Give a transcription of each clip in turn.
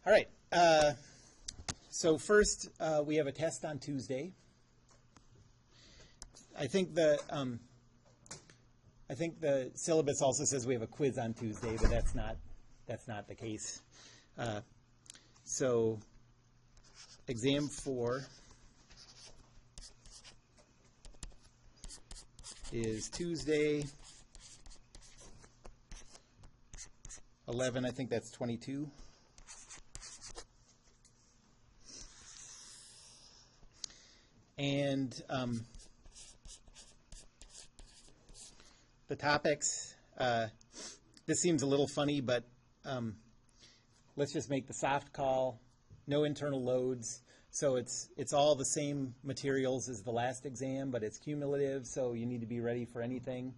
All right. So first, we have a test on Tuesday. I think the syllabus also says we have a quiz on Tuesday, but that's not the case. So exam 4 is Tuesday, 11. I think that's 22. And the topics, this seems a little funny, but let's just make the soft call, no internal loads. So it's all the same materials as the last exam, but it's cumulative, so you need to be ready for anything.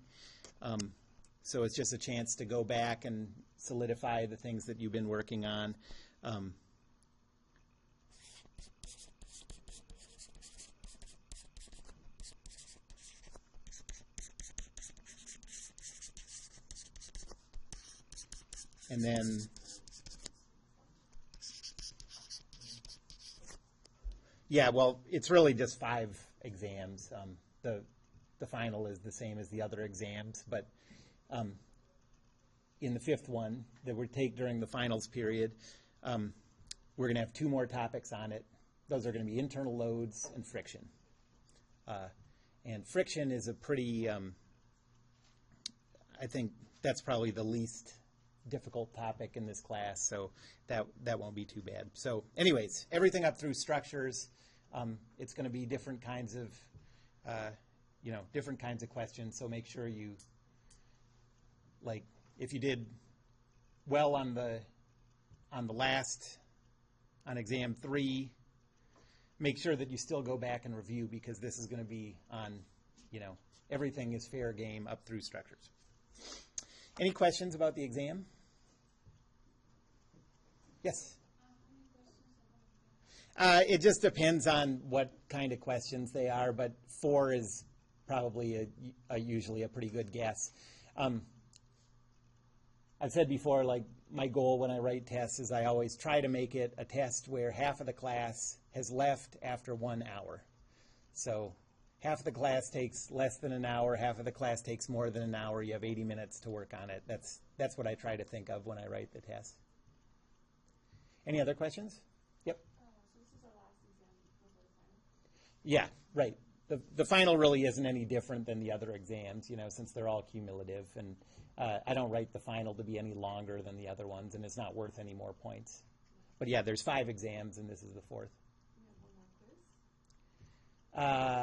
So it's just a chance to go back and solidify the things that you've been working on. And then yeah, well, it's really just 5 exams. The final is the same as the other exams, but in the 5th one that we take during the finals period, we're going to have 2 more topics on it. Those are going to be internal loads and friction. And friction is a pretty, I think that's probably the least difficult topic in this class, so that won't be too bad. So anyways, everything up through structures, it's going to be different kinds of different kinds of questions, so make sure you, like, if you did well on exam 3, make sure that you still go back and review, because this is going to be on, everything is fair game up through structures. Any questions about the exam? Yes? It just depends on what kind of questions they are, but 4 is probably usually a pretty good guess. I've said before, like, my goal when I write tests is I always try to make it a test where half of the class has left after 1 hour. So half of the class takes less than an hour, half of the class takes more than an hour. You have 80 minutes to work on it. That's what I try to think of when I write the test. Any other questions? Yep. So this is our last exam before the final? Yeah, right. The final really isn't any different than the other exams, since they're all cumulative. And I don't write the final to be any longer than the other ones, and it's not worth any more points. But yeah, there's 5 exams, and this is the 4th. You have one more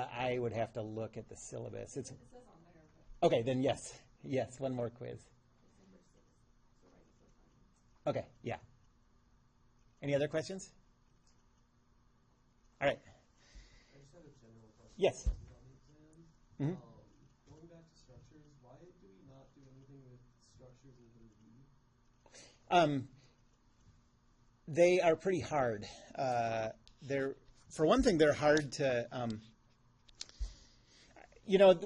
quiz? I would have to look at the syllabus. It says on there. But Okay, then yes. Yes, one more quiz. December 6th. So right before final. Okay, yeah. Any other questions? All right. I just had a general question. Yes. On the exam. Mhm. Going back to structures, why do we not do anything with structures in 3D? They are pretty hard. For one thing, they're hard to,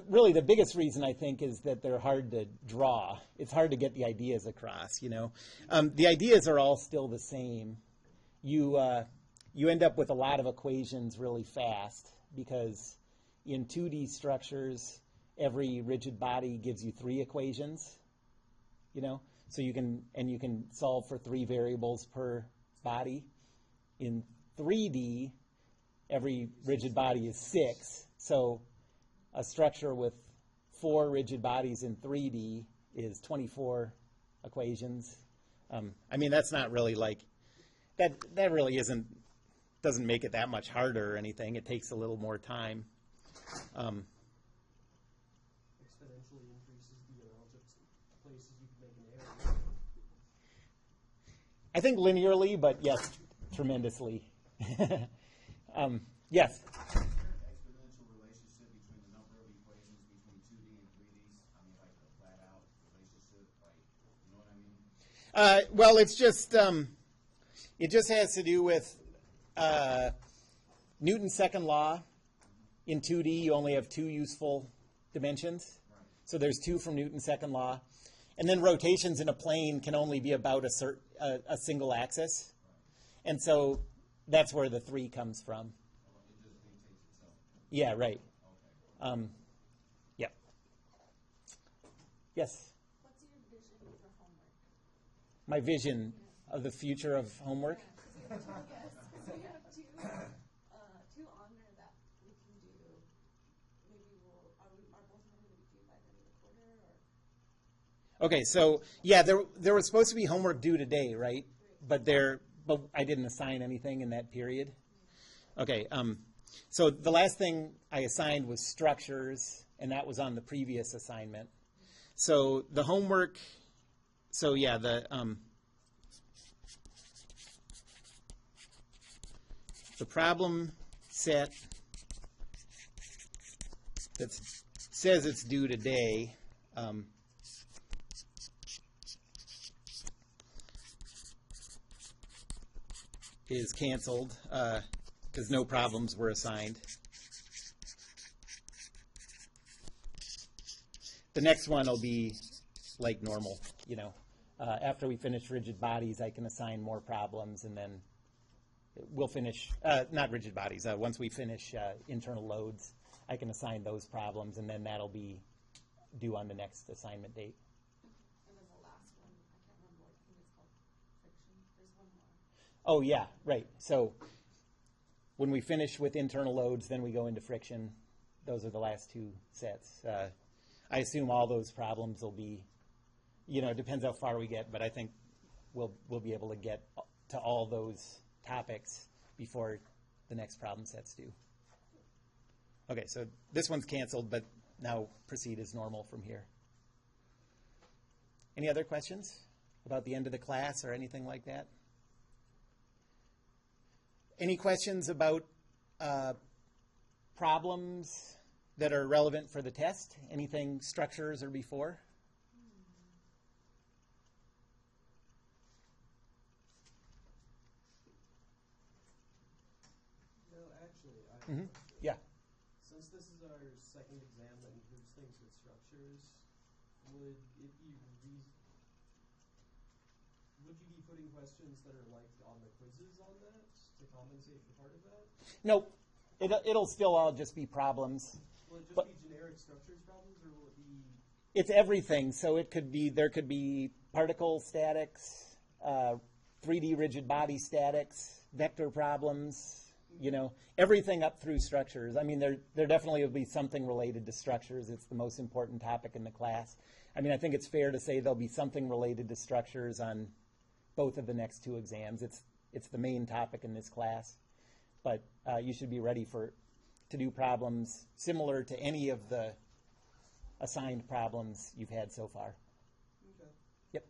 really the biggest reason I think is that they're hard to draw. It's hard to get the ideas across, The ideas are all still the same. You end up with a lot of equations really fast, because in 2D structures, every rigid body gives you 3 equations, so you can solve for 3 variables per body. In 3D, every rigid body is 6, so a structure with 4 rigid bodies in 3D is 24 equations. That's not really like, that really doesn't make it that much harder or anything. It takes a little more time. Exponentially increases the amount of places you can make an error. I think linearly, but yes, tremendously. Yes? Exponential relationship between the number of equations between 2D and 3D? Like a flat-out relationship, you know what I mean? Well, it's just, it just has to do with Newton's second law. In 2D, you only have 2 useful dimensions. Right. So there's 2 from Newton's second law. And then rotations in a plane can only be about a single axis. And so that's where the 3 comes from. It just dictates itself. Yeah, right. Okay. Yeah. Yes? What's your vision for homework? My vision of the future of homework? Yeah, because we have two on there that we can do. Maybe are both of them going to be due by the end of the quarter, or? Okay, so yeah, there was supposed to be homework due today, right? But I didn't assign anything in that period. Okay, so the last thing I assigned was structures, and that was on the previous assignment. So the homework, so yeah, the problem set that says it's due today is canceled because no problems were assigned. The next one will be like normal, you know. After we finish rigid bodies, I can assign more problems, and then we'll finish, not rigid bodies, once we finish internal loads, I can assign those problems, and then that'll be due on the next assignment date. And then the last one, I can't remember what, I think it's called friction. There's one more. Oh, yeah, right. So when we finish with internal loads, then we go into friction. Those are the last 2 sets. I assume all those problems will be, you know, it depends how far we get, but I think we'll be able to get to all those topics before the next problem set's due. Okay, so this one's canceled, but now proceed as normal from here. Any other questions about the end of the class or anything like that? Any questions about problems that are relevant for the test? Anything structures or before? No, actually, I have a Mm-hmm. question. Yeah. Since this is our second exam that includes things with structures, would it be would you be putting questions that are like on the quizzes on that to compensate for part of that? Nope. It'll still all just be problems. Will it just But- be generic structures problems, or will it be? It's everything. So there could be particle statics, 3D rigid body statics, vector problems, you know, everything up through structures. I mean, there definitely will be something related to structures. It's the most important topic in the class. I mean, I think it's fair to say there'll be something related to structures on both of the next 2 exams. It's the main topic in this class. But you should be ready to do problems similar to any of the assigned problems you've had so far. Okay. Yep.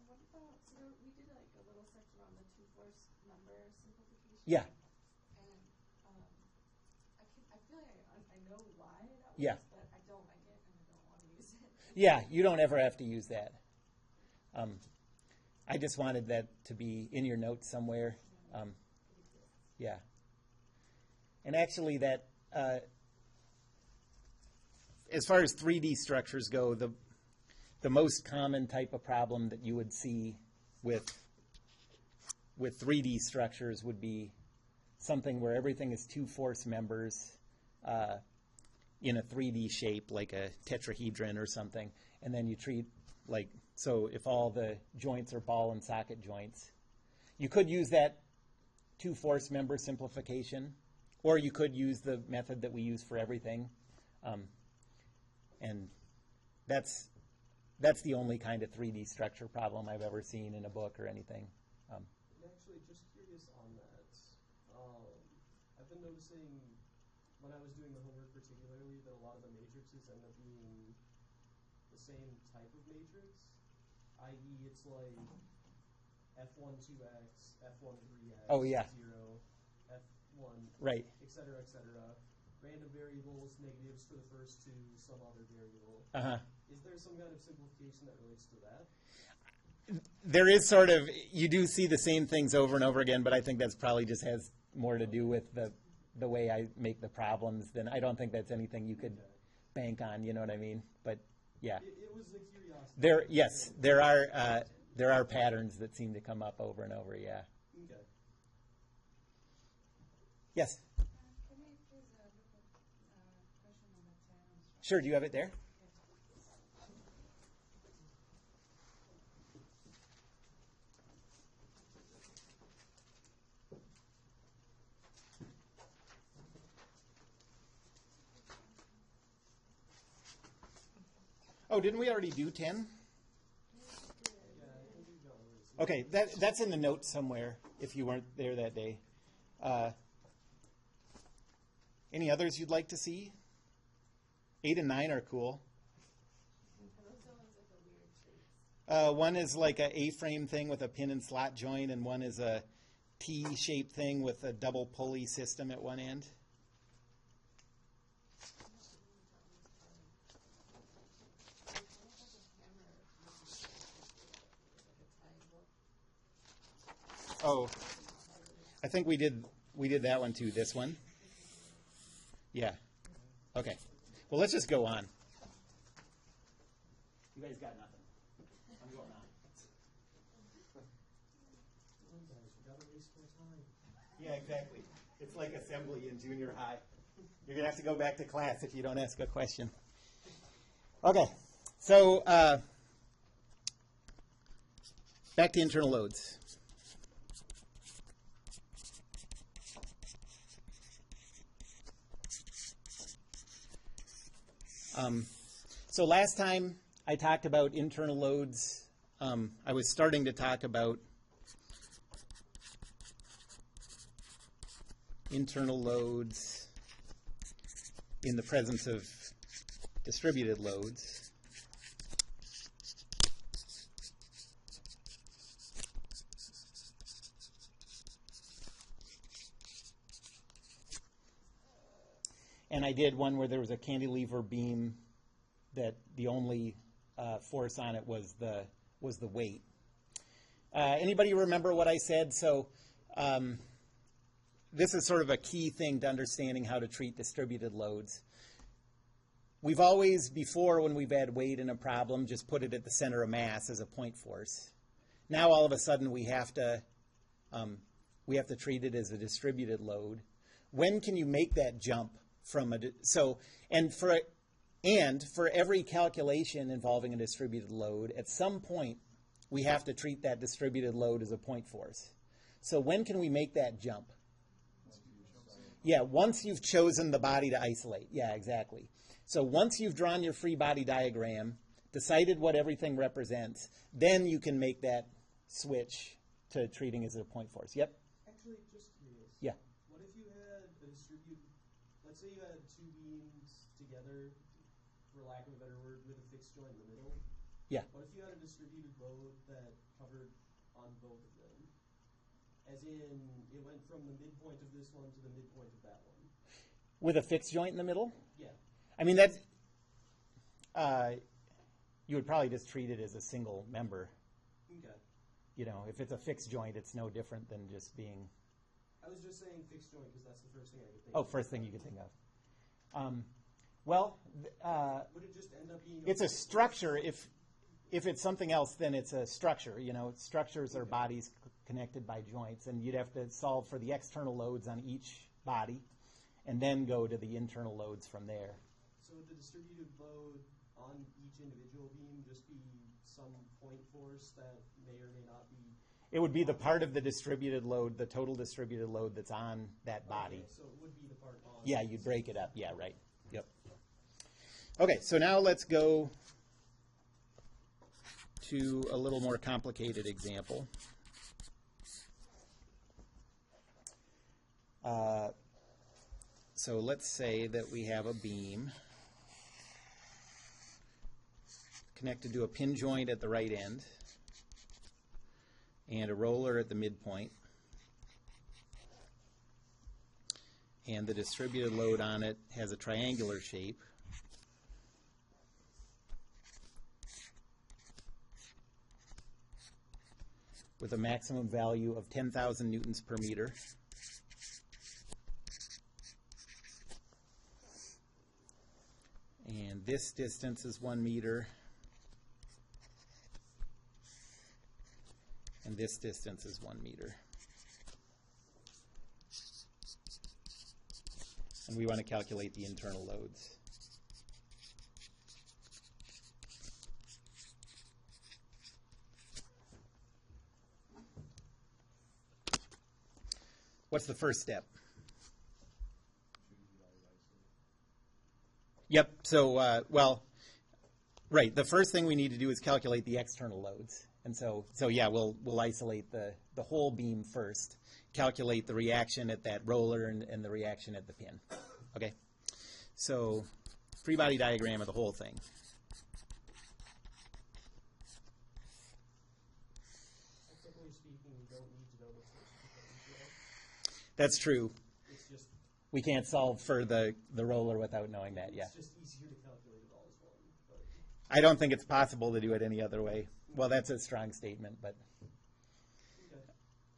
What about, so we did like a little section on the two-force member simplification. Yeah. And I feel like I know why that was, Yeah. but I don't like it and I don't want to use it. Yeah, you don't ever have to use that. I just wanted that to be in your notes somewhere. Yeah. And actually that, as far as 3D structures go, the most common type of problem that you would see with 3D structures would be something where everything is 2 force members in a 3D shape, like a tetrahedron or something, and then you treat like, so if all the joints are ball and socket joints, you could use that 2 force member simplification, or you could use the method that we use for everything. And that's the only kind of 3D structure problem I've ever seen in a book or anything. And actually, just curious on that, I've been noticing when I was doing the homework particularly that a lot of the matrices end up being the same type of matrix, i.e. it's like F1 2x, F1 3x, Oh, yeah. 0, F1, Right. et cetera, random variables, negatives for the first 2, some other variable. Uh-huh. Is there some kind of simplification that relates to that? There is sort of, you do see the same things over and over again, but I think that's probably just has more to do with the way I make the problems than, I don't think that's anything you could bank on, you know what I mean? But yeah. It was a curiosity. There are patterns that seem to come up over and over, yeah. Okay. Yes? Can I please look at question number 10 on structure? Sure, do you have it there? Oh, didn't we already do 10? Yeah, I think we've got one. Okay, that's in the notes somewhere if you weren't there that day. Any others you'd like to see? 8 and 9 are cool. Are those the ones with the weird shapes? One is like a A-frame thing with a pin and slot joint, and one is a T-shaped thing with a double pulley system at one end. Oh, I think we did that one too. This one. Yeah. Okay. Well, let's just go on. You guys got nothing. I'm going on. Come on, guys, we gotta waste more time. Yeah, exactly. It's like assembly in junior high. You're going to have to go back to class if you don't ask a question. Okay. So, back to internal loads. So last time I talked about internal loads, I was starting to talk about internal loads in the presence of distributed loads. And I did one where there was a cantilever beam that the only force on it was the weight. Anybody remember what I said? So this is sort of a key thing to understanding how to treat distributed loads. We've always, before when we've had weight in a problem, just put it at the center of mass as a point force. Now all of a sudden we have to treat it as a distributed load. When can you make that jump from and for every calculation involving a distributed load, at some point, we have to treat that distributed load as a point force. So when can we make that jump? Yeah, once you've chosen the body to isolate. Yeah, exactly. So once you've drawn your free body diagram, decided what everything represents, then you can make that switch to treating as a point force. Yep? Actually, just curious. Yeah. What if you had a distributed, let's say you had two beams together, for lack of a better word, with a fixed joint in the middle. Yeah. What if you had a distributed load that covered on both of them? As in, it went from the midpoint of this one to the midpoint of that one. With a fixed joint in the middle? Yeah. I mean, that's, you would probably just treat it as a single member. Okay. You know, if it's a fixed joint, it's no different than just being. I was just saying fixed joint because that's the first thing I could think Oh, of. first thing you could think of. Would it just end up being It's a structure. If it's something else, then it's a structure. You know, structures are bodies connected by joints, and you'd have to solve for the external loads on each body, and then go to the internal loads from there. So would the distributed load on each individual beam just be some point force that may or may not be? It would be the part of the distributed load, the total distributed load that's on that body. Okay, so it would be the part on. Yeah, you'd break it up. Yeah, right. Yep. Okay, so now let's go to a little more complicated example. So let's say that we have a beam connected to a pin joint at the right end and a roller at the midpoint. And the distributed load on it has a triangular shape. With a maximum value of 10,000 newtons per meter. And this distance is 1 meter. And this distance is 1 meter. And we want to calculate the internal loads. What's the first step? Yep, so, well, right, the first thing we need to do is calculate the external loads. And so yeah, we'll isolate the whole beam first, calculate the reaction at that roller and the reaction at the pin. Okay, so free body diagram of the whole thing. Technically speaking, you don't need to know the first two things yet. That's true. It's just We can't solve for the roller without knowing that, yeah. it's just easier to calculate it all as one. But I don't think it's possible to do it any other way. Well, that's a strong statement, but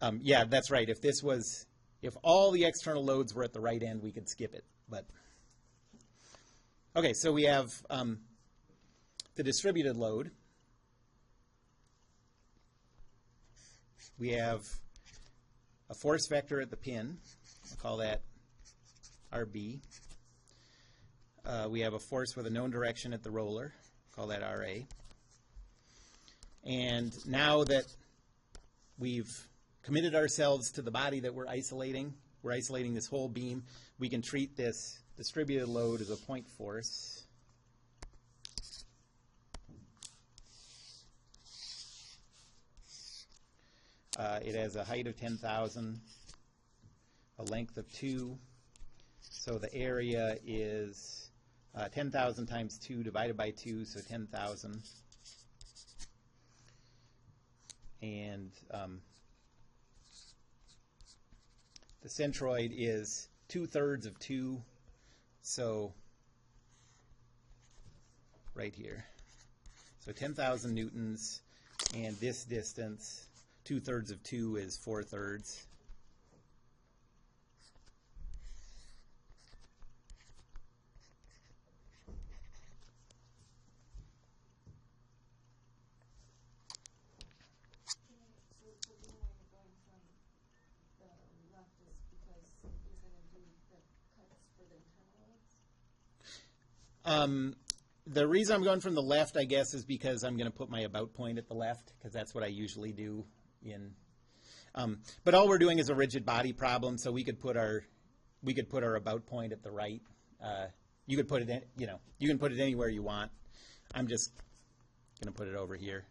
okay. yeah, that's right. If all the external loads were at the right end, we could skip it. But okay, so we have the distributed load. We have a force vector at the pin. I'll call that RB. We have a force with a known direction at the roller. Call that RA. And now that we've committed ourselves to the body that we're isolating this whole beam, we can treat this distributed load as a point force. It has a height of 10,000, a length of 2, so the area is 10,000 times 2 divided by 2, so 10,000. And the centroid is 2/3 of 2, so right here. So 10,000 newtons, and this distance, 2/3 of 2 is 4/3. So the reason why you're going from the left is because you're going to do the cuts for the internal loads? The reason I'm going from the left, I guess, is because I'm going to put my about point at the left, because that's what I usually do in. But all we're doing is a rigid body problem, so we could put our about point at the right. You could put it in, you can put it anywhere you want. I'm just going to put it over here.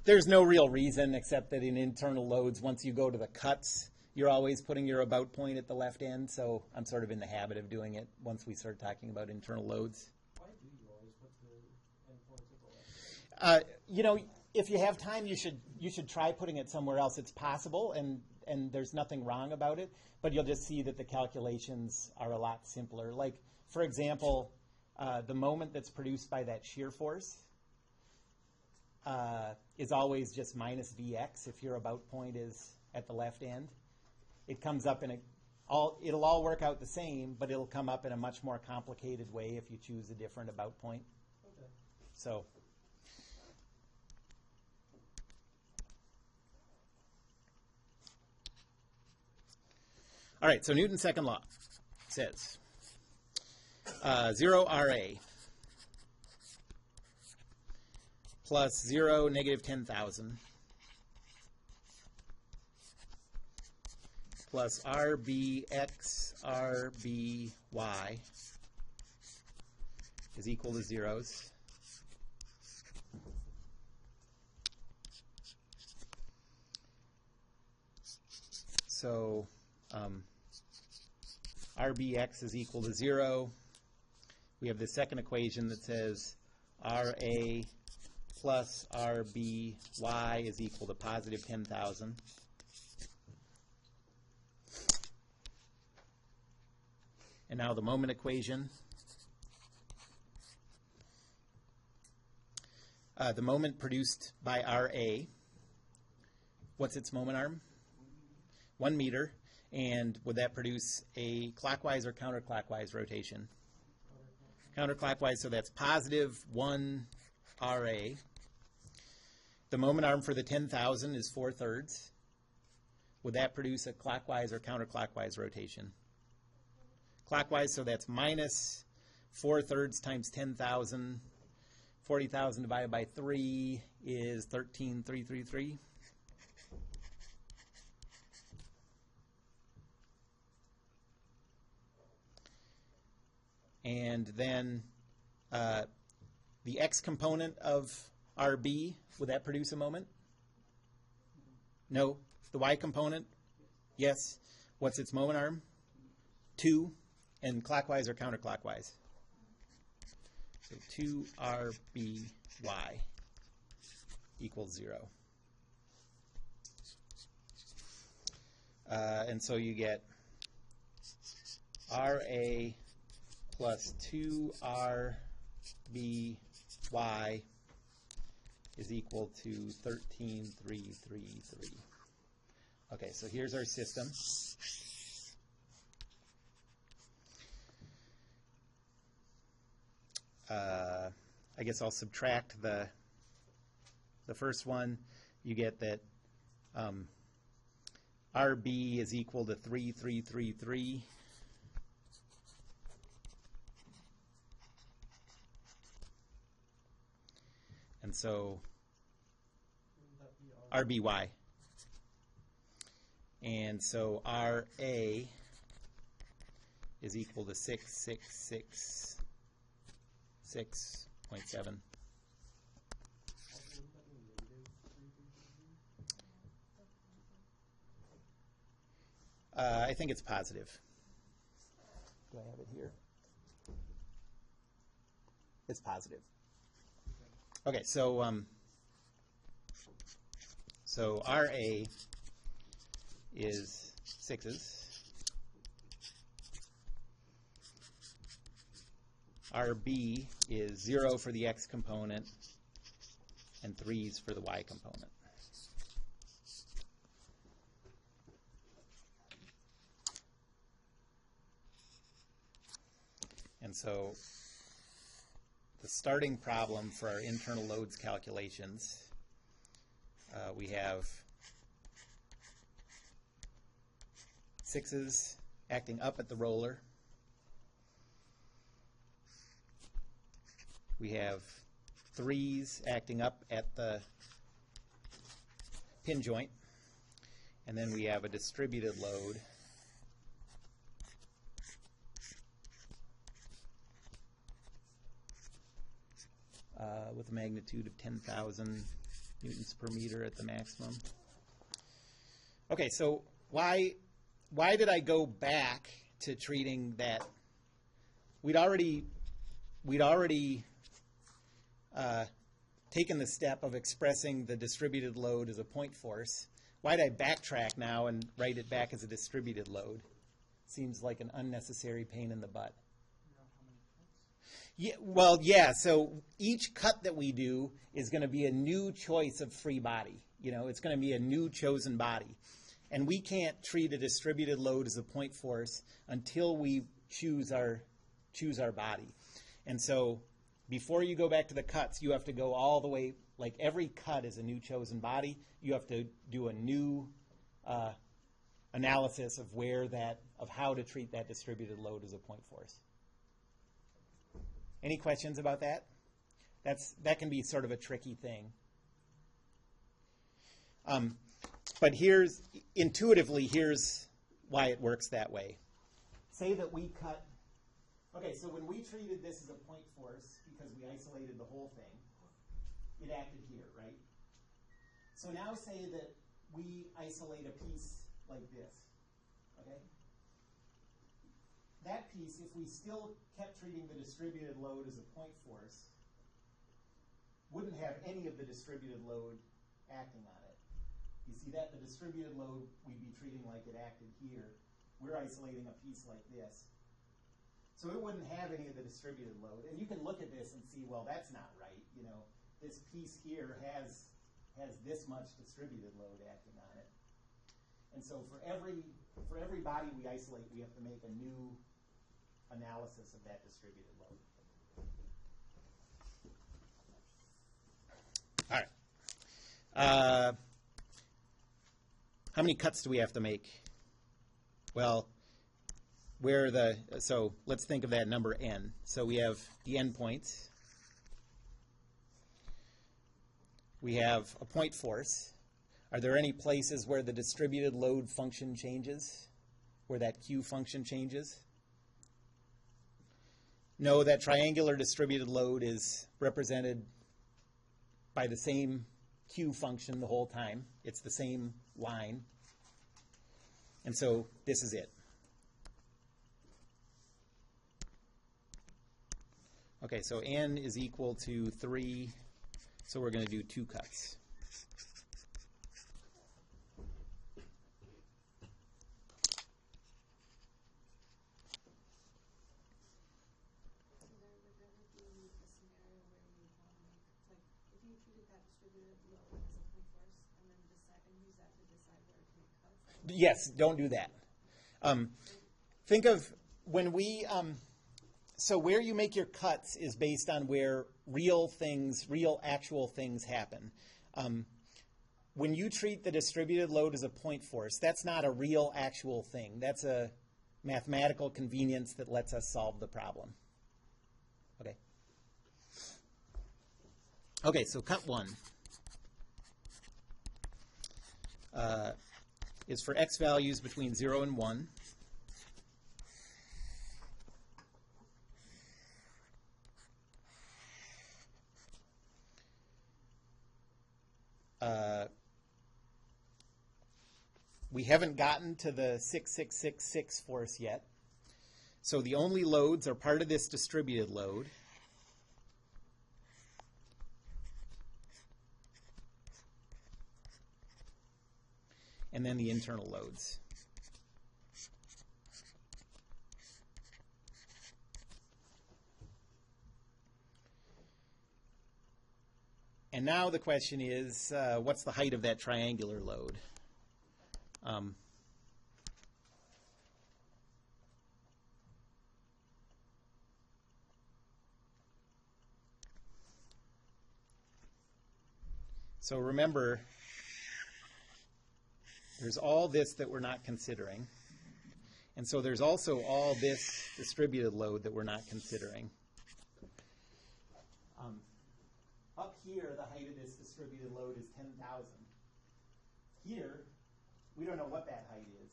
There's no real reason except that in internal loads, once you go to the cuts, you're always putting your about point at the left end, so I'm sort of in the habit of doing it once we start talking about internal loads. Why do you always put the end points at the left? If you have time, you should try putting it somewhere else. It's possible, and there's nothing wrong about it, but you'll just see that the calculations are a lot simpler. Like, for example, the moment that's produced by that shear force is always just minus Vx if your about point is at the left end. It comes up it'll all work out the same, but it'll come up in a much more complicated way if you choose a different about point. Okay. So, all right, so Newton's second law says 0 RA plus 0 negative 10,000 plus RBX RBY is equal to zeros. So RBX is equal to 0. We have the second equation that says RA plus RBY is equal to positive 10,000. And now the moment equation. The moment produced by RA, what's its moment arm? 1 meter. And would that produce a clockwise or counterclockwise rotation? Counterclockwise, so that's positive 1 RA. The moment arm for the 10,000 is 4/3. would that produce a clockwise or counterclockwise rotation? Clockwise, so that's minus 4/3 times 10,000. 40,000 divided by 3 is 13,333. And then the x component of RB, would that produce a moment? No. The y component? Yes. What's its moment arm? 2. And clockwise or counterclockwise? So 2RBY equals 0. And so you get RA plus 2RBY is equal to 13,333. Okay, so here's our system. I guess I'll subtract the first one. You get that RB is equal to 3,333. And so RBY. And so RA is equal to 6,666.7. I think it's positive. Do I have it here? It's positive. Okay, so RA is 6s. RB is 0 for the x component and 3s for the y component. And so the starting problem for our internal loads calculations, we have 6s acting up at the roller. We have 3s acting up at the pin joint. And then we have a distributed load with a magnitude of 10,000 newtons per meter at the maximum. Okay, so why did I go back to treating that? We'd already taken the step of expressing the distributed load as a point force. Why did I backtrack now and write it back as a distributed load? Seems like an unnecessary pain in the butt. Yeah, well, yeah, so each cut that we do is going to be a new choice of free body. You know, it's going to be a new chosen body. And we can't treat a distributed load as a point force until we choose our body. And so before you go back to the cuts, you have to go all the way, like every cut is a new chosen body. You have to do a new analysis of how to treat that distributed load as a point force. Any questions about that? That can be sort of a tricky thing. But intuitively, here's why it works that way. Say that we cut, okay, so when we treated this as a point force, because we isolated the whole thing, it acted here, right? So now say that we isolate a piece like this, okay? That piece, if we still kept treating the distributed load as a point force, wouldn't have any of the distributed load acting on it. You see that? The distributed load we'd be treating like it acted here. We're isolating a piece like this. So it wouldn't have any of the distributed load. And you can look at this and see, well, that's not right. You know, this piece here has this much distributed load acting on it. And so for every body we isolate, we have to make a new analysis of that distributed load. All right. how many cuts do we have to make? Well, so let's think of that number n. So we have the endpoints. We have a point force. Are there any places where the distributed load function changes? Where that Q function changes? No, that triangular distributed load is represented by the same Q function the whole time. It's the same line. And so this is it. Okay, so n is equal to 3, so we're going to do 2 cuts. So there would never be a scenario where you want to make, like, if you treated that distributed load as a point force and then decide and use that to decide where to make cuts. Yes, don't do that. Think of when we, so where you make your cuts is based on where real actual things happen. When you treat the distributed load as a point force, that's not a real actual thing. That's a mathematical convenience that lets us solve the problem. Okay. Okay, so cut 1 is for x values between 0 and 1. We haven't gotten to the 6666 force yet. So the only loads are part of this distributed load. And then the internal loads. And now the question is, what's the height of that triangular load? So remember, there's all this that we're not considering. And so there's also all this distributed load that we're not considering. Up here, the height of this distributed load is 10,000. Here, we don't know what that height is.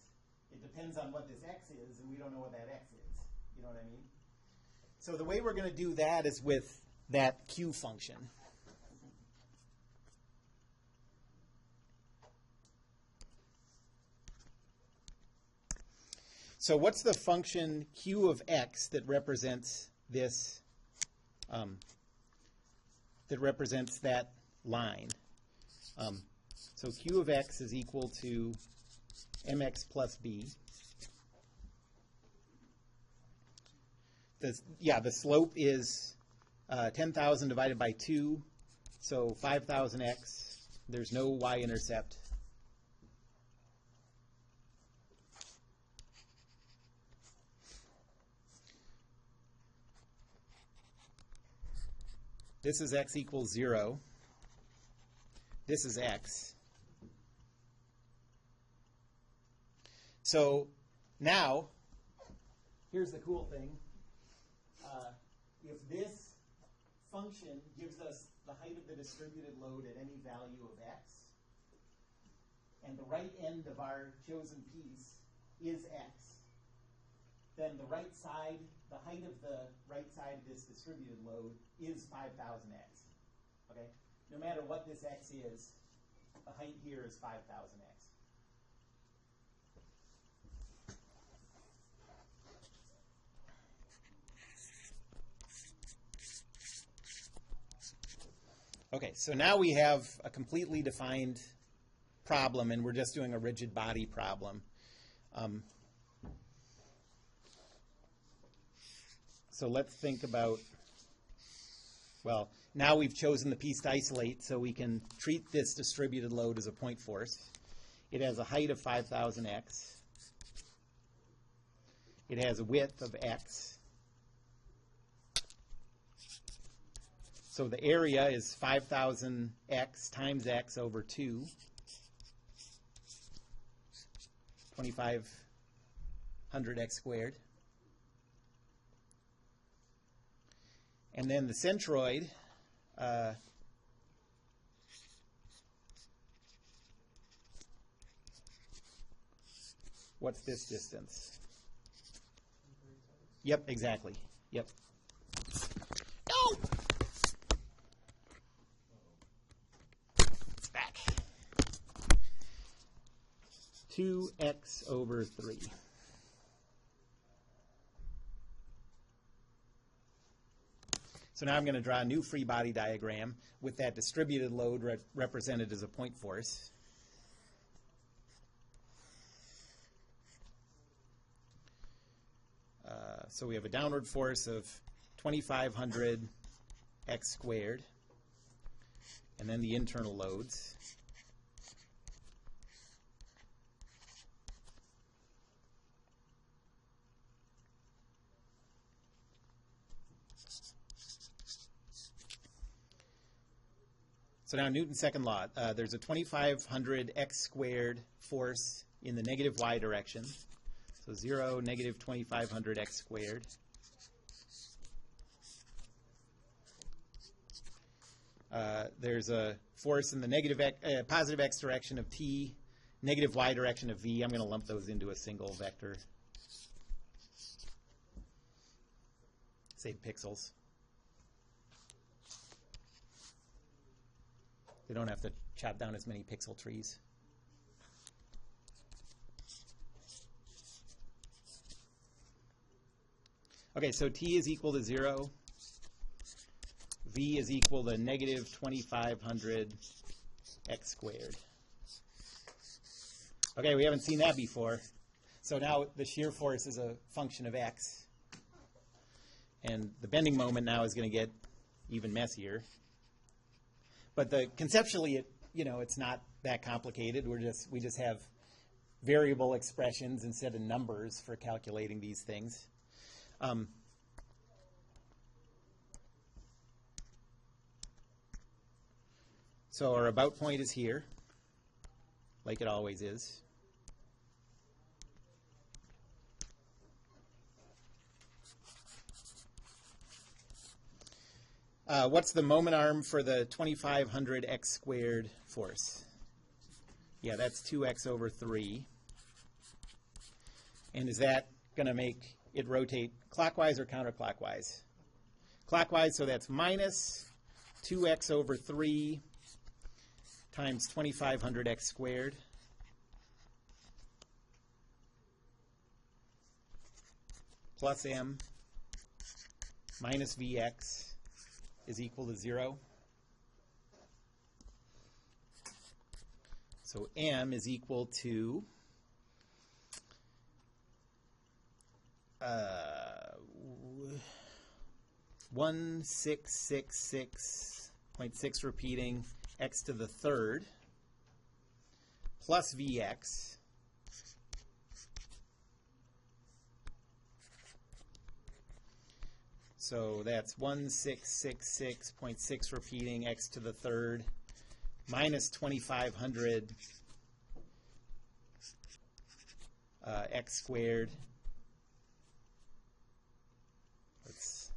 It depends on what this x is, and we don't know what that x is. You know what I mean? So the way we're going to do that is with that Q function. So what's the function Q of x that represents this, that line? So Q of x is equal to mx plus b. The slope is 10,000 divided by 2, so 5,000x. There's no y-intercept. This is x equals 0. This is x. So now, here's the cool thing. If this function gives us the height of the distributed load at any value of x, and the right end of our chosen piece is x, then the right side, the height of the right side of this distributed load is 5,000x. Okay? No matter what this x is, the height here is 5,000x. Okay, so now we have a completely defined problem, and we're just doing a rigid body problem. So let's think about, well, now we've chosen the piece to isolate, so we can treat this distributed load as a point force. It has a height of 5,000x. It has a width of x. So the area is 5,000x times x over 2. 2500x squared. And then the centroid, what's this distance? Yep, exactly. Yep. No! It's back. 2x over 3. So now I'm going to draw a new free body diagram with that distributed load represented as a point force. So we have a downward force of 2500 x squared, and then the internal loads. So now Newton's second law. There's a 2500 x squared force in the negative y direction. So 0, negative 2500 x squared. There's a force in the positive x direction of t, negative y direction of v. I'm going to lump those into a single vector. Save pixels. They don't have to chop down as many pixel trees. Okay, so t is equal to 0. V is equal to negative 2500 x squared. Okay, we haven't seen that before. So now the shear force is a function of x. And the bending moment now is going to get even messier. But conceptually, it's not that complicated. We just have variable expressions instead of numbers for calculating these things. So our about point is here, like it always is. What's the moment arm for the 2500 x squared force? Yeah, that's 2x over 3. And is that going to make it rotate clockwise or counterclockwise? Clockwise, so that's minus 2x over 3 times 2500 x squared plus m minus vx is equal to 0. So m is equal to 1666.6 repeating x to the third plus vx so that's 1666.6 repeating x to the third minus 2500 x squared. That's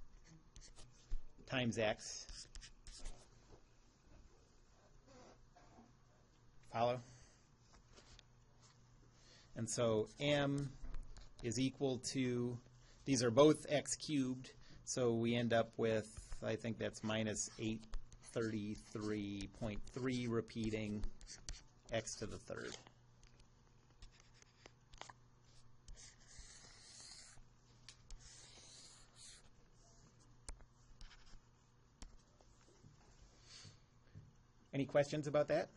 times x. Follow? And so m is equal to, these are both x cubed, so we end up with, I think that's minus 833.3 repeating x to the third. Any questions about that?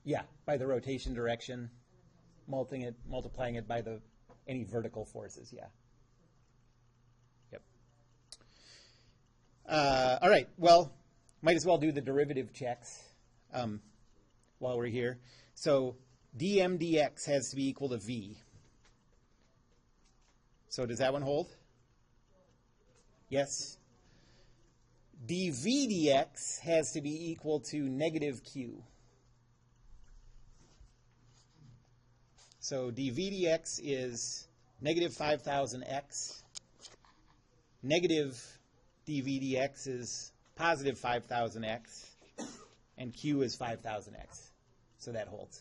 Yeah, by the rotation direction, multiplying it by any vertical forces, yeah. Yep. All right, well, might as well do the derivative checks while we're here. So dm dx has to be equal to v. So does that one hold? Yes. dv dx has to be equal to negative q. So dv dx is negative 5,000x. Negative dv dx is positive 5,000x. And q is 5,000x. So that holds.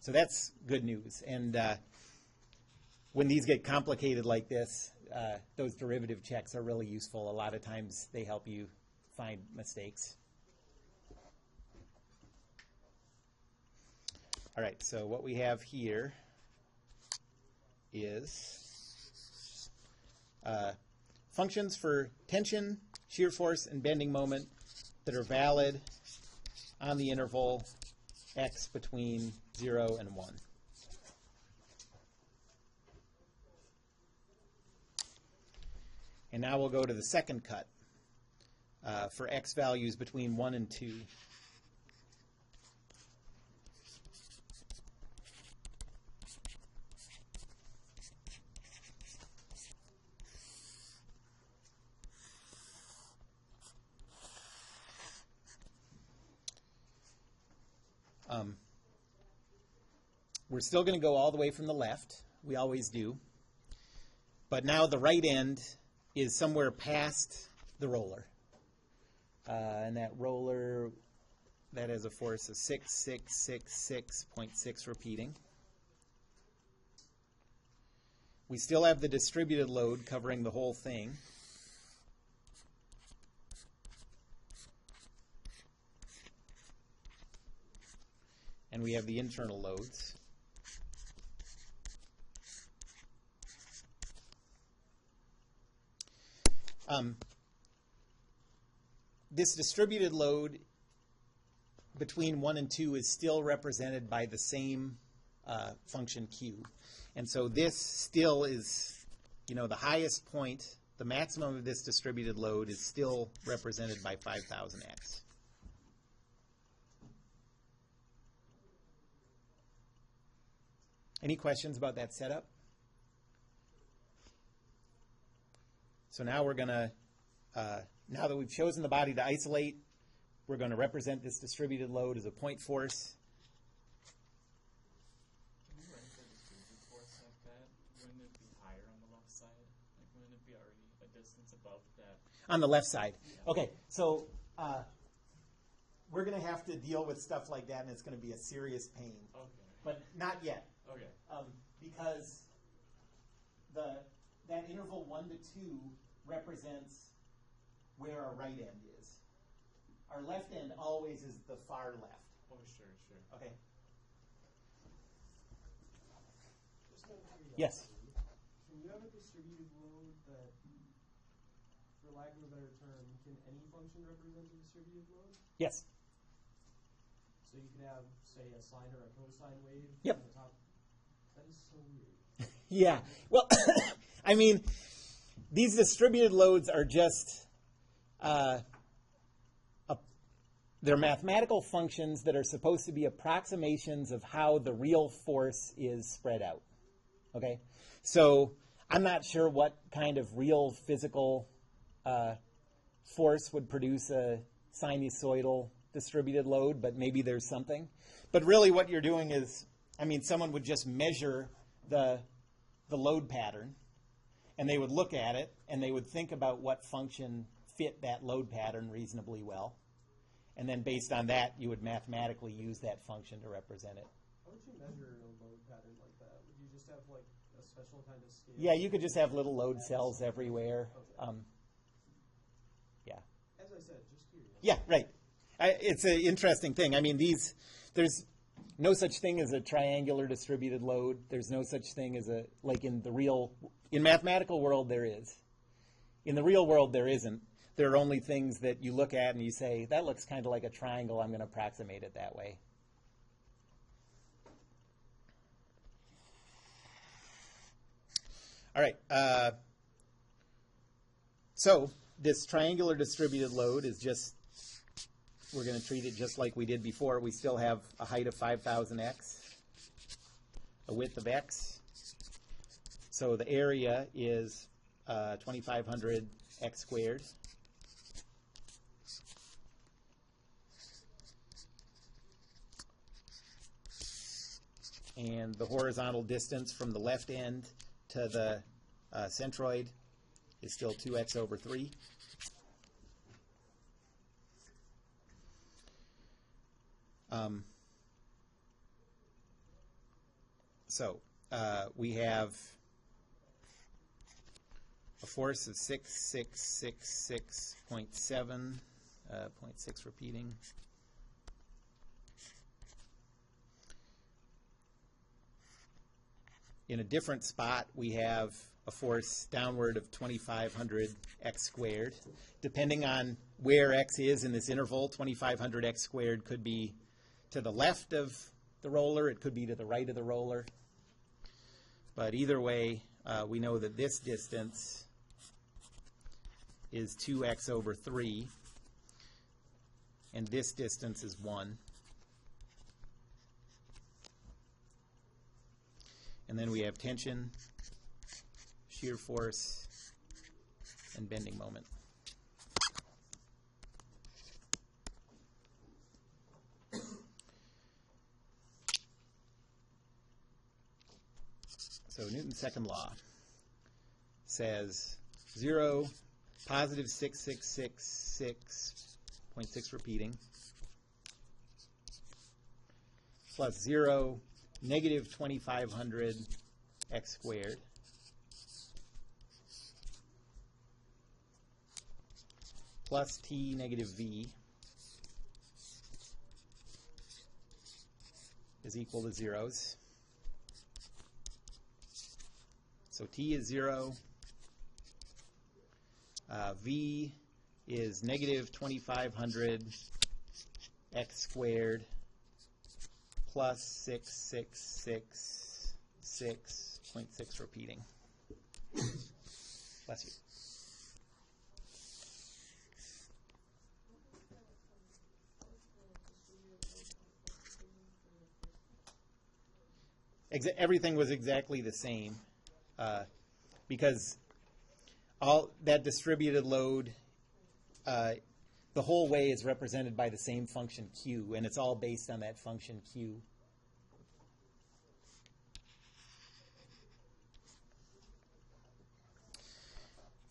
So that's good news. And when these get complicated like this, those derivative checks are really useful. A lot of times they help you find mistakes. All right, so what we have here is functions for tension, shear force, and bending moment that are valid on the interval x between 0 and 1. And now we'll go to the second cut for x values between 1 and 2. We're still going to go all the way from the left. We always do. But now the right end is somewhere past the roller. And that roller, that has a force of 6,666.6 repeating. We still have the distributed load covering the whole thing. And we have the internal loads. This distributed load between 1 and 2 is still represented by the same function q. And so this still is, the highest point, the maximum of this distributed load is still represented by 5,000x. Any questions about that setup? So now we're going to, now that we've chosen the body to isolate, we're going to represent this distributed load as a point force. Can you write the distributed force like that? Wouldn't it be higher on the left side? Like, wouldn't it be already a distance above that? On the left side. Okay, so we're going to have to deal with stuff like that, and it's going to be a serious pain. Okay. But not yet. Okay. Because that interval 1 to 2 represents where our right end is. Our left end always is the far left. Oh, sure. Okay. Just out of curiosity, Yes. Can you have a distributed load that, for lack of a better term, can any function represent a distributed load? Yes. So you could have, say, a sine or a cosine wave Yep. on the top. That is so weird. Yeah. Well, I mean, these distributed loads are just they're mathematical functions that are supposed to be approximations of how the real force is spread out. Okay? So I'm not sure what kind of real physical force would produce a sinusoidal distributed load, but maybe there's something. But really what you're doing is, someone would just measure the load pattern, and they would look at it, and they would think about what function fit that load pattern reasonably well. And then based on that, you would mathematically use that function to represent it. How would you measure a load pattern like that? Would you just have like a special kind of scale? Yeah, you could just have little load cells everywhere. Okay. Yeah. As I said, just curious. Yeah, right. It's an interesting thing. There's no such thing as a triangular distributed load. There's no such thing as in mathematical world there is. In the real world there isn't. There are only things that you look at and you say, that looks kind of like a triangle, I'm going to approximate it that way. All right. So this triangular distributed load is just, we're going to treat it just like we did before. We still have a height of 5,000x, a width of x, So the area is 2,500 x squared. And the horizontal distance from the left end to the centroid is still 2x over 3. So we have a force of 6666.7, 0.6 repeating. In a different spot, we have a force downward of 2,500 x squared. Depending on where x is in this interval, 2,500 x squared could be to the left of the roller, it could be to the right of the roller. But either way, we know that this distance is 2x over 3, and this distance is 1. And then we have tension, shear force, and bending moment. So Newton's second law says 0, positive 6666.6 repeating, plus 0, negative 2,500 x squared, plus t negative v is equal to zeros. So t is 0. V is negative 2,500 x squared plus 6666.6 repeating. Bless you. Everything was exactly the same because all that distributed load, the whole way is represented by the same function q, and it's all based on that function q.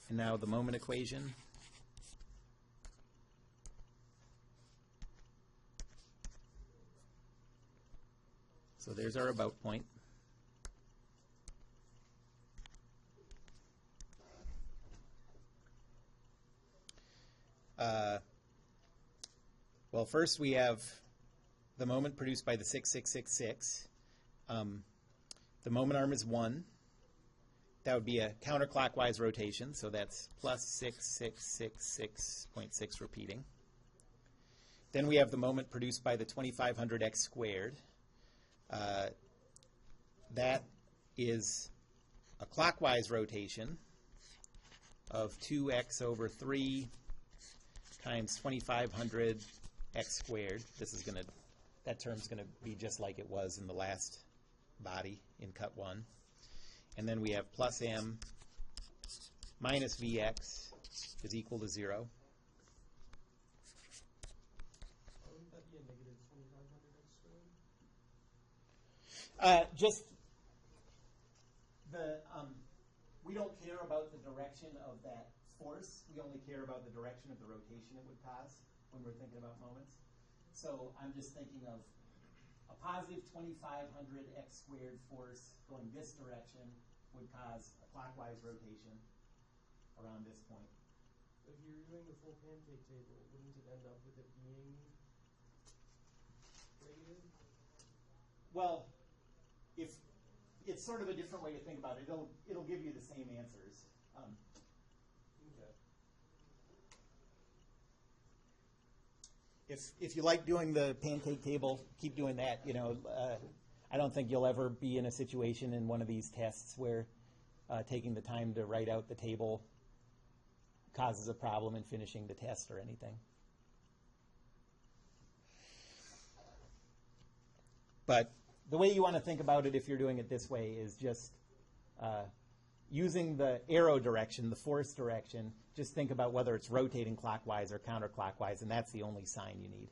And now the moment equation. So there's our about point. Well, first we have the moment produced by the 6666. The moment arm is 1. That would be a counterclockwise rotation, so that's plus 6666.6 repeating. Then we have the moment produced by the 2,500 x squared. That is a clockwise rotation of 2x over 3 times 2,500 x squared. That term's going to be just like it was in the last body in cut 1. And then we have plus m minus vx is equal to 0. Wouldn't that be a negative 2,500 x squared? Just the we don't care about the direction of that force. We only care about the direction of the rotation it would cause when we're thinking about moments. So I'm just thinking of a positive 2,500 x squared force going this direction would cause a clockwise rotation around this point. If you're doing the full pancake table, wouldn't it end up with it being negative? Well, if it's sort of a different way to think about it, it'll give you the same answers. Okay. If you like doing the pancake table, keep doing that. I don't think you'll ever be in a situation in one of these tests where taking the time to write out the table causes a problem in finishing the test or anything. But the way you want to think about it if you're doing it this way is just using the arrow direction, the force direction, just think about whether it's rotating clockwise or counterclockwise, and that's the only sign you need.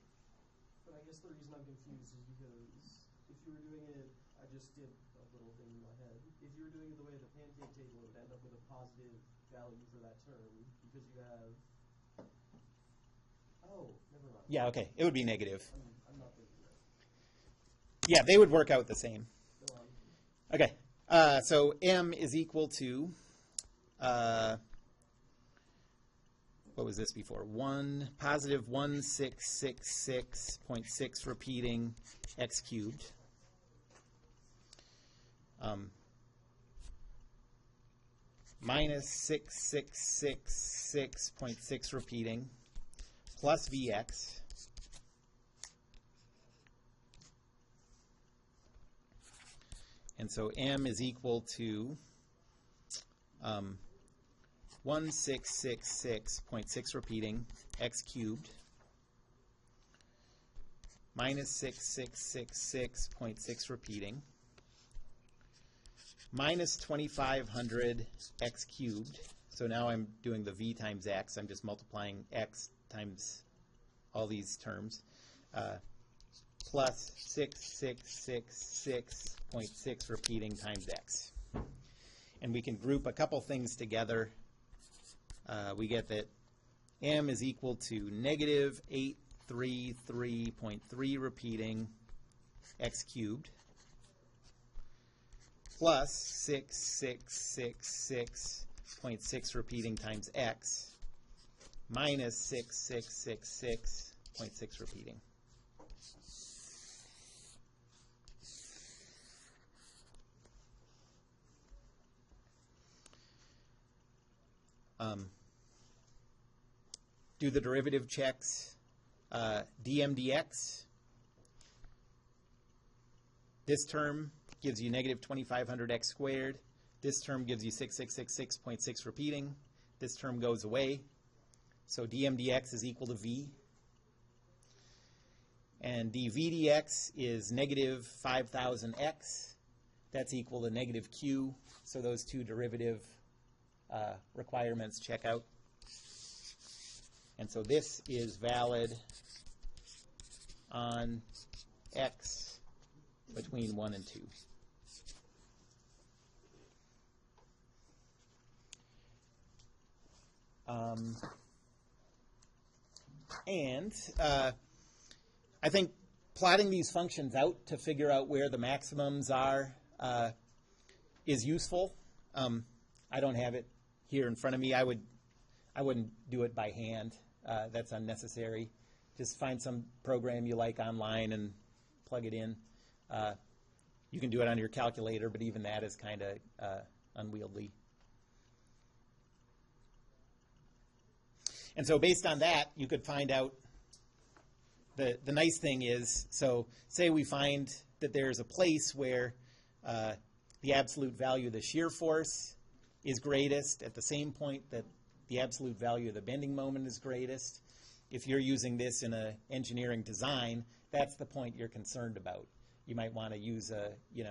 But I guess the reason I'm confused is because if you were doing it, I just did a little thing in my head. If you were doing it the way of the pancake table, it would end up with a positive value for that term because you have. Oh, never mind. Yeah, okay. It would be negative. I'm not thinking right. Yeah, they would work out the same. Go on. Okay. So m is equal to, what was this before? Positive 1666.6 repeating x cubed. Minus 6666.6 repeating plus Vx. And so m is equal to 1666.6 repeating x cubed minus 6666.6 repeating minus 2500 x cubed. So now I'm doing the v times x. I'm just multiplying x times all these terms. Plus 6666.6 repeating times x. And we can group a couple things together. We get that m is equal to negative 833.3 repeating x cubed plus 6666.6 repeating times x minus 6666.6 repeating. Do the derivative checks. Dm dx. This term gives you negative 2500x squared. This term gives you 6666.6 repeating. This term goes away. So dm dx is equal to v. And dv dx is negative 5000x. That's equal to negative q. So those two derivative requirements check out. And so this is valid on x between 1 and 2. I think plotting these functions out to figure out where the maximums are is useful. I don't have it here in front of me. I wouldn't do it by hand. That's unnecessary. Just find some program you like online and plug it in. You can do it on your calculator, but even that is kind of unwieldy. And so based on that, you could find out the nice thing is, so say we find that there's a place where the absolute value of the shear force is greatest at the same point that the absolute value of the bending moment is greatest. If you're using this in an engineering design, that's the point you're concerned about. You might want to use you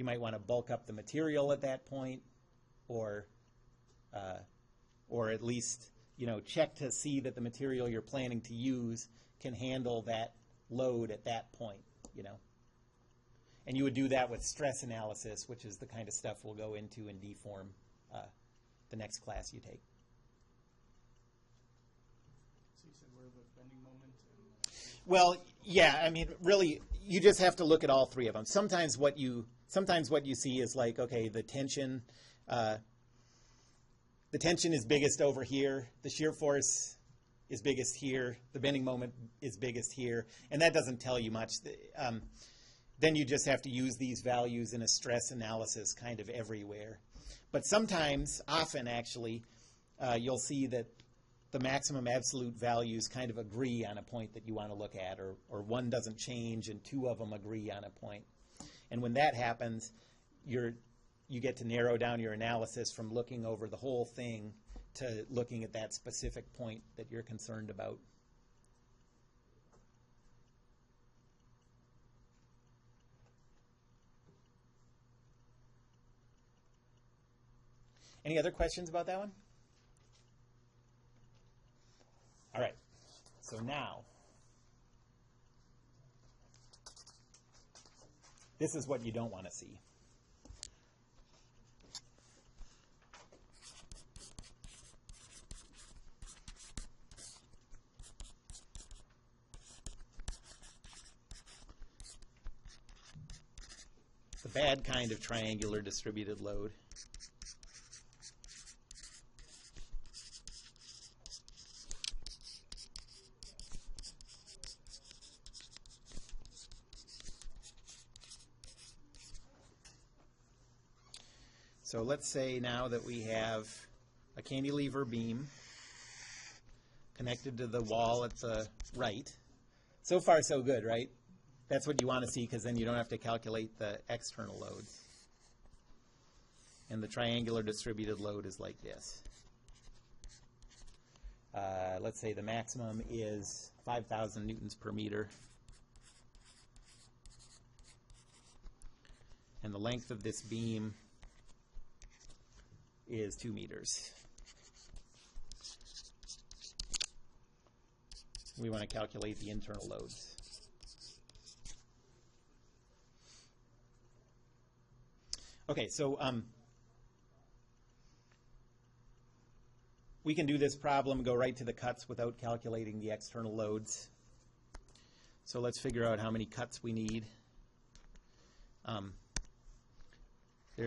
might want to bulk up the material at that point, or at least, check to see that the material you're planning to use can handle that load at that point, And you would do that with stress analysis, which is the kind of stuff we'll go into in deform the next class you take. So you said where the bending moment and Well, yeah, I mean, really, you just have to look at all three of them. Sometimes what you see is like, okay, the tension is biggest over here, the shear force is biggest here, the bending moment is biggest here, and that doesn't tell you much. Then you just have to use these values in a stress analysis kind of everywhere. But sometimes, often actually, you'll see that the maximum absolute values kind of agree on a point that you want to look at, or one doesn't change and two of them agree on a point. And when that happens, you get to narrow down your analysis from looking over the whole thing to looking at that specific point that you're concerned about. Any other questions about that one? All right. So now, this is what you don't want to see. The bad kind of triangular distributed load. So let's say now that we have a cantilever beam connected to the wall at the right. So far, so good, right? That's what you want to see, because then you don't have to calculate the external loads. And the triangular distributed load is like this. Let's say the maximum is 5,000 newtons per meter. And the length of this beam is 2 meters. We want to calculate the internal loads. Okay, so we can do this problem, go right to the cuts without calculating the external loads. So let's figure out how many cuts we need. There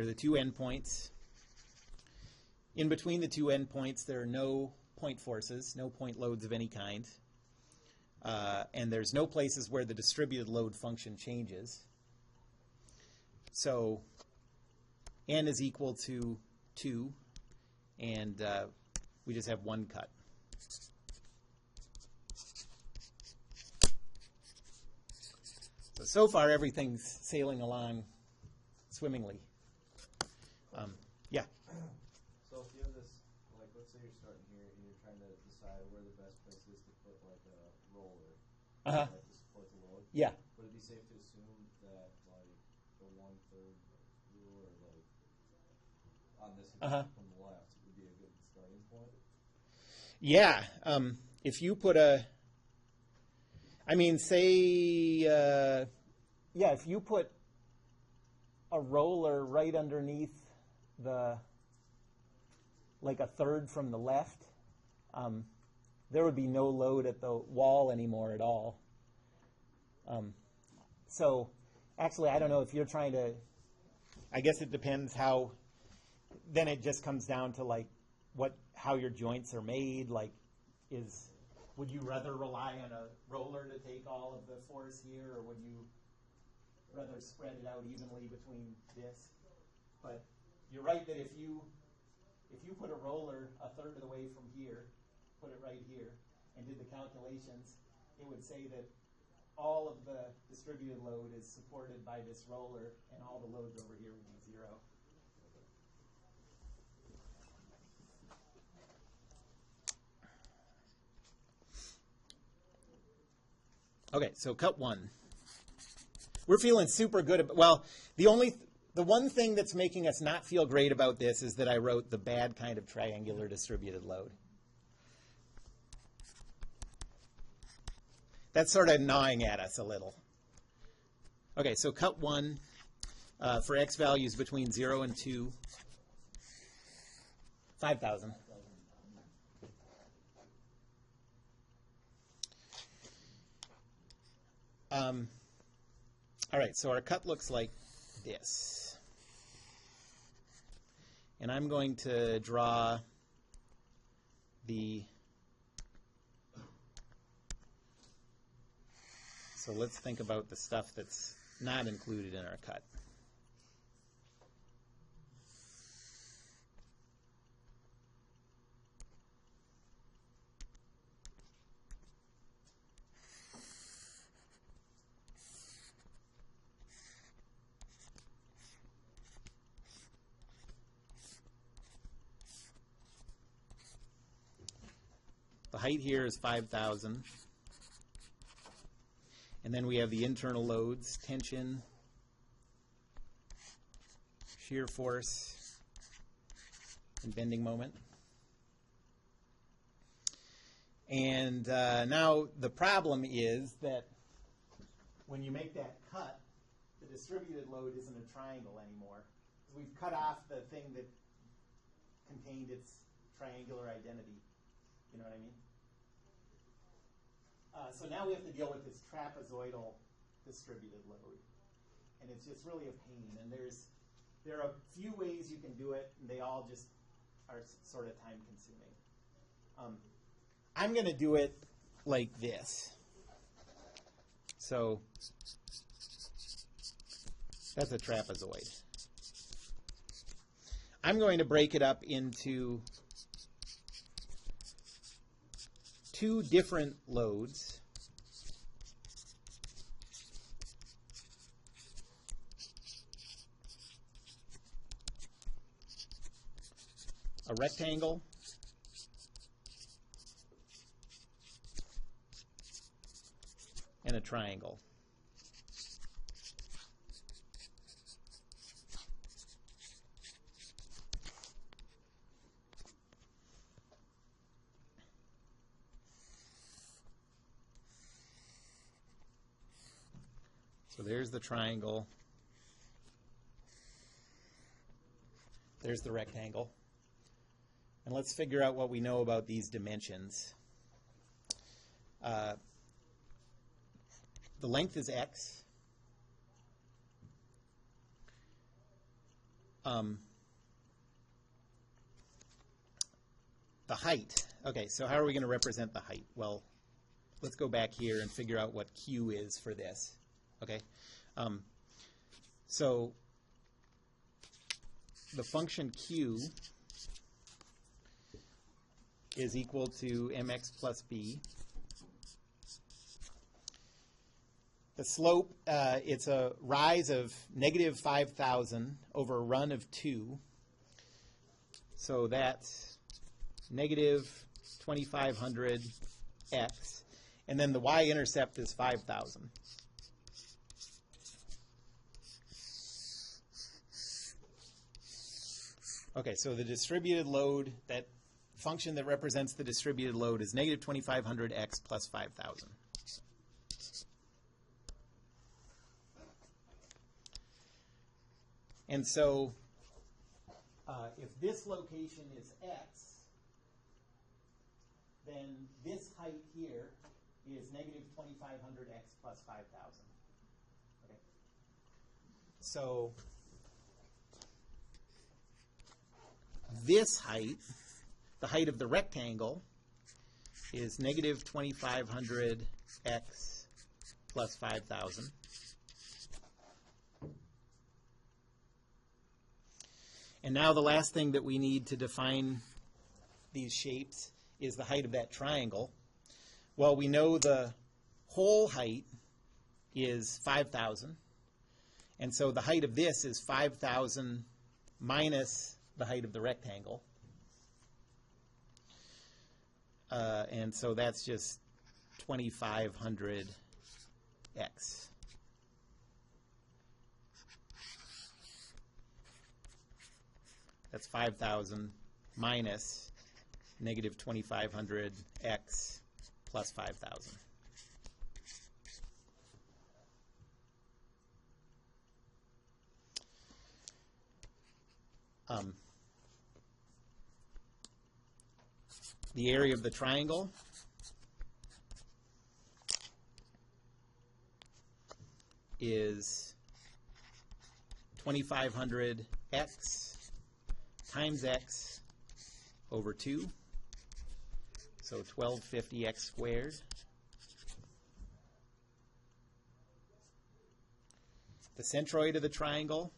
are the two endpoints. In between the two endpoints, there are no point forces, no point loads of any kind. And there's no places where the distributed load function changes. So n is equal to 2, and we just have one cut. So far, everything's sailing along swimmingly. Yeah? So if you have this, like, let's say you're starting here and you're trying to decide where the best place is to put, like, a roller, Uh-huh. like, to support the load. Yeah. Would it be safe to assume that, like, the 1/3 rule, or, like, on this from the left would be a good starting point? Yeah. If you put a, I mean, say, if you put a roller right underneath the, like a third from the left, there would be no load at the wall anymore at all. So actually, I don't know if you're trying to, I guess it depends how, then it just comes down to like how your joints are made. Like, would you rather rely on a roller to take all of the force here, or would you rather spread it out evenly between this? But you're right that if you put a roller a third of the way from here, put it right here, and did the calculations, it would say that all of the distributed load is supported by this roller, and all the loads over here would be 0. Okay, so cut 1. We're feeling super good about, well, the one thing that's making us not feel great about this is that I wrote the bad kind of triangular distributed load. That's sort of gnawing at us a little. Okay, so cut 1 for x values between 0 and 2, 5,000. All right, so our cut looks like this. And I'm going to draw so let's think about the stuff that's not included in our cut. The height here is 5,000. And then we have the internal loads, tension, shear force, and bending moment. And now the problem is that when you make that cut, the distributed load isn't a triangle anymore. We've cut off the thing that contained its triangular identity. You know what I mean? So now we have to deal with this trapezoidal distributed load. And it's just really a pain. And there are a few ways you can do it, and they all just are sort of time consuming. I'm going to do it like this. So that's a trapezoid. I'm going to break it up into two different loads. A rectangle and a triangle. So there's the triangle. There's the rectangle. And let's figure out what we know about these dimensions. The length is x. The height. Okay, so how are we going to represent the height? Well, let's go back here and figure out what q is for this. Okay, so the function q is equal to mx plus b. The slope, it's a rise of negative 5,000 over a run of 2. So that's negative 2,500 x. And then the y-intercept is 5,000. Okay, so the distributed load, that function that represents the distributed load is negative 2,500 x plus 5,000. And so if this location is x, then this height here is negative 2,500 x plus 5,000. Okay. So this height, the height of the rectangle, is negative 2,500 x plus 5,000. And now the last thing that we need to define these shapes is the height of that triangle. Well, we know the whole height is 5,000. And so the height of this is 5,000 minus the height of the rectangle. And so that's just 2,500 x. That's 5,000 minus negative 2,500 x plus 5,000. The area of the triangle is 2,500 x times x over 2, so 1,250 x squared. The centroid of the triangle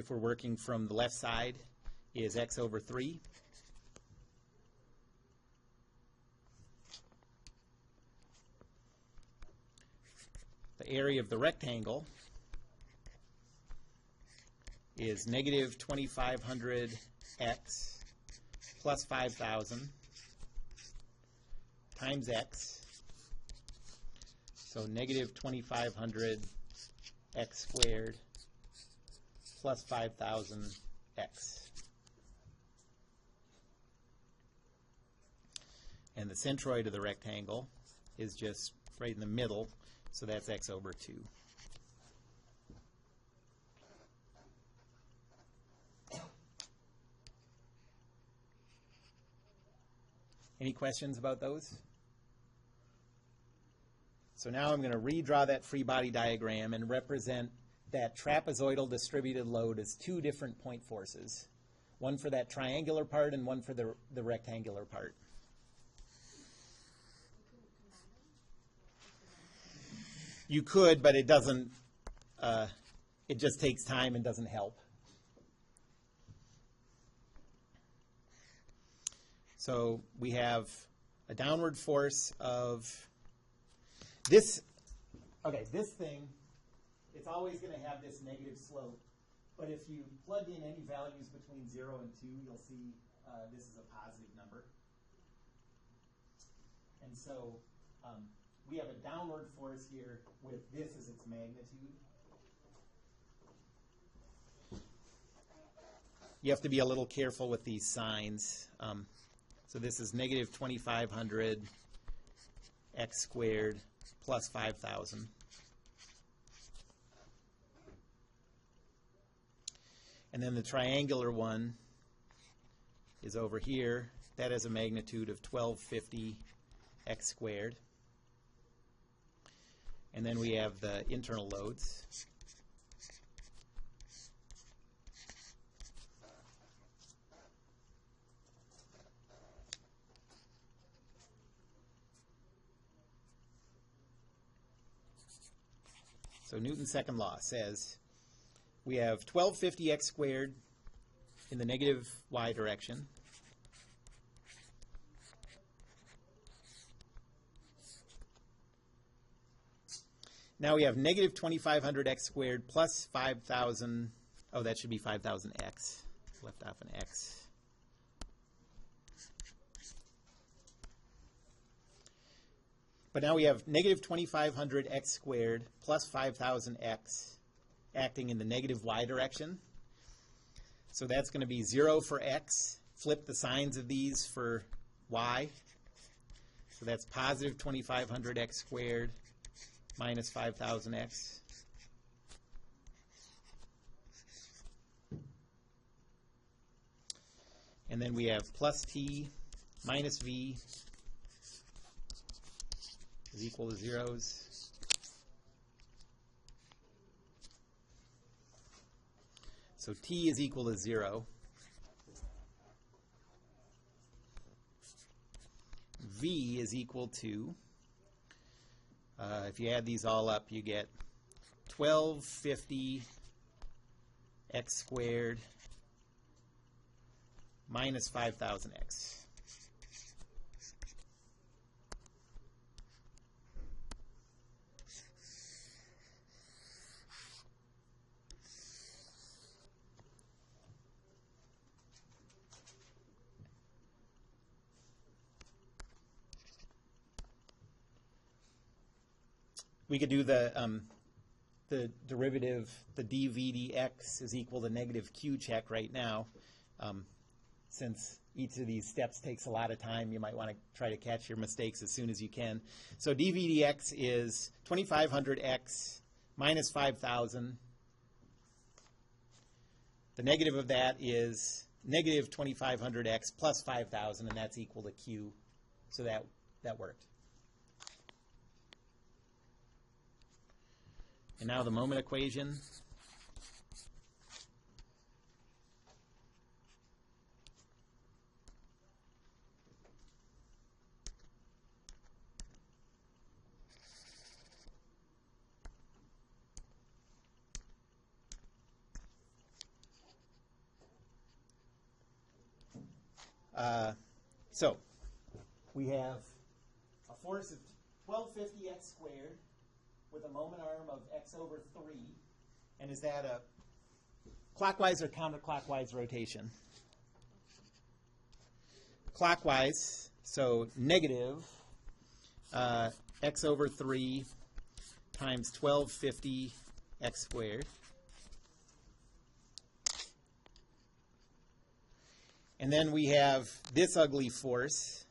if we're working from the left side, is x over 3. The area of the rectangle is negative 2,500 x plus 5,000 times x. So negative 2,500 x squared plus 5,000 x. And the centroid of the rectangle is just right in the middle, so that's x over 2. Any questions about those? So now I'm going to redraw that free body diagram and represent that trapezoidal distributed load as two different point forces, one for that triangular part and one for the rectangular part. You could, but it doesn't, it just takes time and doesn't help. So we have a downward force of this. Okay, this thing, it's always going to have this negative slope. But if you plug in any values between 0 and 2, you'll see this is a positive number. And so we have a downward force here with this as its magnitude. You have to be a little careful with these signs. So this is negative 2,500 x squared plus 5,000. And then the triangular one is over here. That has a magnitude of 1,250 x squared. And then we have the internal loads. So Newton's second law says we have 1,250 x squared in the negative y direction. Now we have negative 2,500 x squared plus 5,000. Oh, that should be 5,000 x. Left off an x. But now we have negative 2,500 x squared plus 5,000 x acting in the negative y direction. So that's going to be 0 for x. Flip the signs of these for y. So that's positive 2,500 x squared minus 5,000 x. And then we have plus t minus v is equal to zeros. So t is equal to 0. V is equal to, if you add these all up, you get 1,250 x squared minus 5,000 x. We could do the derivative, the dv dx is equal to negative q check right now. Since each of these steps takes a lot of time, you might want to try to catch your mistakes as soon as you can. So dv dx is 2,500x minus 5,000. The negative of that is negative 2,500x plus 5,000, and that's equal to q. So that worked. And now the moment equation. So we have a force of 1,250x squared with a moment arm of x over 3. And is that a clockwise or counterclockwise rotation? Clockwise, so negative x over 3 times 1,250 x squared. And then we have this ugly force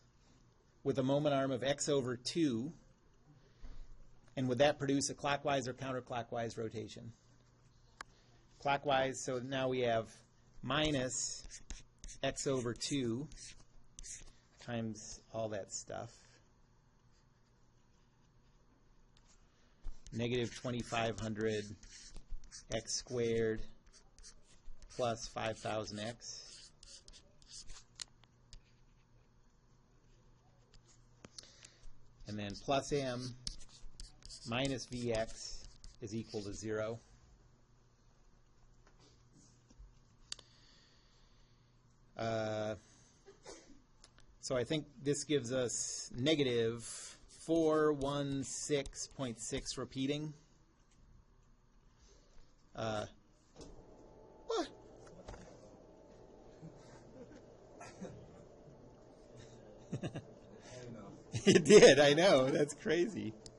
with a moment arm of x over 2. And would that produce a clockwise or counterclockwise rotation? Clockwise, so now we have minus x over 2 times all that stuff. Negative 2,500 x squared plus 5,000x. And then plus m minus vx is equal to 0. So I think this gives us negative 416.6 repeating. What? It did, I know. That's crazy.